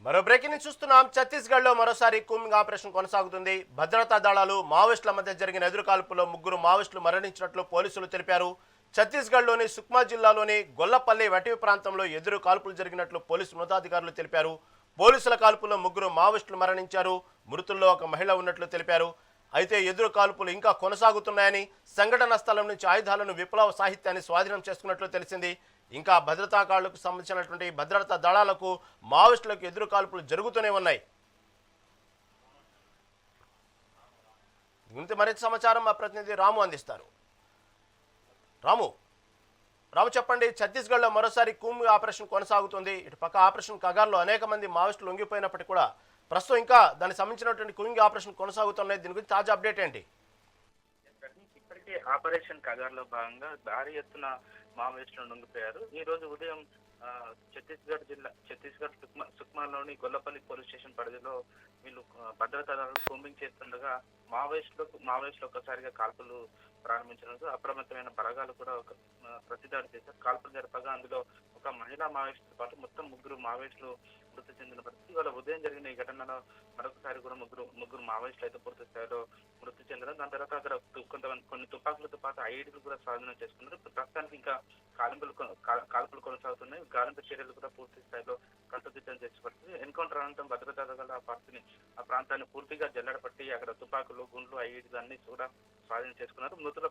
మరో బ్రేకింగ్ చూస్తున్నాం. ఛత్తీస్గఢ్లో మరోసారి కూంబింగ్ ఆపరేషన్ కొనసాగుతుంది. భద్రతా దళాలు మావోయిస్టుల మధ్య జరిగిన ఎదురుకాల్పులో 3 మావోయిస్టులు మరణించినట్లు పోలీసులు తెలిపారు. ఛత్తీస్గఢ్లోని సుక్మా జిల్లాలోని గొల్లపల్లి వటివి ప్రాంతంలో ఎదురు కాల్పులు జరిగినట్లు పోలీసు ఉన్నతాధికారులు తెలిపారు. పోలీసుల కాల్పుల్లో 3 మావోయిస్టులు మరణించారు. మృతుల్లో ఒక మహిళ ఉన్నట్లు తెలిపారు. అయితే ఎదురు కాల్పులు ఇంకా కొనసాగుతున్నాయని, సంఘటన స్థలం నుంచి ఆయుధాలను, విప్లవ సాహిత్యాన్ని స్వాధీనం చేసుకున్నట్లు తెలిసింది. ఇంకా భద్రతాకారులకు సంబంధించినటువంటి భద్రతా దళాలకు మావోయిస్టులకు ఎదురు కాల్పులు జరుగుతూనే ఉన్నాయి. ఇంత మరింత సమాచారం మా ప్రతినిధి రాము అందిస్తారు. రాము చెప్పండి. ఛత్తీస్గఢ్లో మరోసారి కూంబింగ్ ఆపరేషన్ కొనసాగుతుంది. ఇటు పక్క ఆపరేషన్ కగార్లో అనేక మంది మావోయిస్టులు లొంగిపోయినప్పటికీ కూడా ప్రస్తుతం ఇంకా దానికి సంబంధించినటువంటి కూంబింగ్ ఆపరేషన్ కొనసాగుతున్నాయి. దీని గురించి తాజా అప్డేట్ ఏంటి? ఇప్పటికే ఆపరేషన్ కగార్ లో భాగంగా భారీ ఎత్తున మావోయిస్టులు లొంగిపోయారు. ఈ రోజు ఉదయం ఛత్తీస్గఢ్ సుక్మాలోని గొల్లపల్లి పోలీస్ స్టేషన్ పరిధిలో వీళ్ళు భద్రతా దళాలు కూంబింగ్ చేస్తుండగా మావోయిస్టులు ఒక్కసారిగా కాల్పులు ప్రారంభించడంతో అప్రమత్తమైన బలగాలు కూడా ఒక ప్రతిదాడి చేశారు. కాల్పులు జరపగా అందులో ఒక మహిళా మావోయిస్టుతో పాటు మొత్తం 3 మావోయిస్టులు మృతి చెందిన పరిస్థితి. ఇవాళ ఉదయం జరిగిన ఈ ఘటనలో మరొకసారి కూడా ముగ్గురు మావోయిస్టులు అయితే పూర్తి స్థాయిలో మృతి చెందడం. దాని తర్వాత అక్కడ కొన్ని తుపాకులతో పాటు ఐడీలు కూడా స్వాధీనం చేసుకున్నారు. ప్రస్తుతానికి ఇంకా కాల్పులు కొనసాగుతున్నాయి. గాలింపు చర్యలు కూడా పూర్తి స్థాయిలో కట్టుదిట్టం చేపడుతుంది. ఎన్కౌంటర్ అనంతరం భద్రతా దళాలు ఆ ప్రాంతాన్ని పూర్తిగా జల్లెడపట్టి అక్కడ తుపాకులు, గుండ్లు, ఐడీలు అన్ని కూడా స్వాధీనం చేసుకున్నారు. మృతుల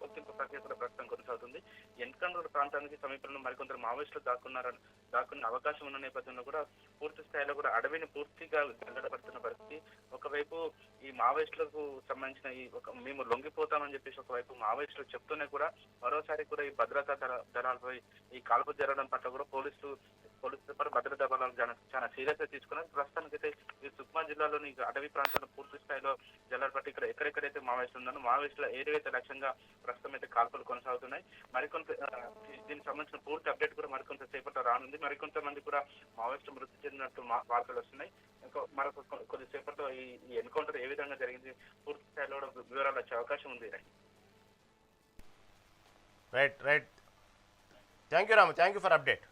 గుర్తింపు ప్రక్రియ కూడా ప్రస్తుతం కొనసాగుతుంది. ఎన్కౌంటర్ ప్రాంతానికి సమీపంలో మరికొందరు మావోయిస్టులు దాక్కున్న అవకాశం ఉన్న నేపథ్యంలో కూడా పూర్తి స్థాయిలో కూడా అడవిని పూర్తిగా జల్లెడపడుతున్న పరిస్థితి. ఒకవైపు ఈ మావోయిస్టులకు సంబంధించిన మేము లొంగిపోతామని చెప్పేసి ఒకవైపు మావోయిస్టులు చెప్తూనే కూడా మరోసారి కూడా ఈ భద్రతా దళాలపై ఈ కాల్పు జరగడం పట్ల కూడా పోలీసులతో పాటు భద్రతా దళాలు చాలా సీరియస్ గా తీసుకున్నారు. ప్రస్తుతానికైతే ఈ సుక్మా జిల్లాలోని అటవీ ప్రాంతంలో పూర్తి స్థాయిలో జల్లెడపట్టి ఇక్కడ ఎక్కడెక్కడైతే మావోయిస్టులు ఉన్నారో మావోయిస్టుల ఏదైతే లక్ష్యంగా ప్రస్తుతం అయితే కాల్పులు కొనసాగుతున్నాయి. దీనికి సంబంధించిన పూర్తి అప్డేట్ కూడా మరికొంత సేపట్లో రానుంది. మరికొంతమంది కూడా మావోయిస్టులు మృతి చెందినట్టు వార్తలు వస్తున్నాయి. మరొక కొద్దిసేపట్లో ఈ ఎన్కౌంటర్ ఏ విధంగా జరిగింది పూర్తి స్థాయిలో వివరాలు వచ్చే అవకాశం ఉంది. Right. Thank you Ramu. Thank you for update.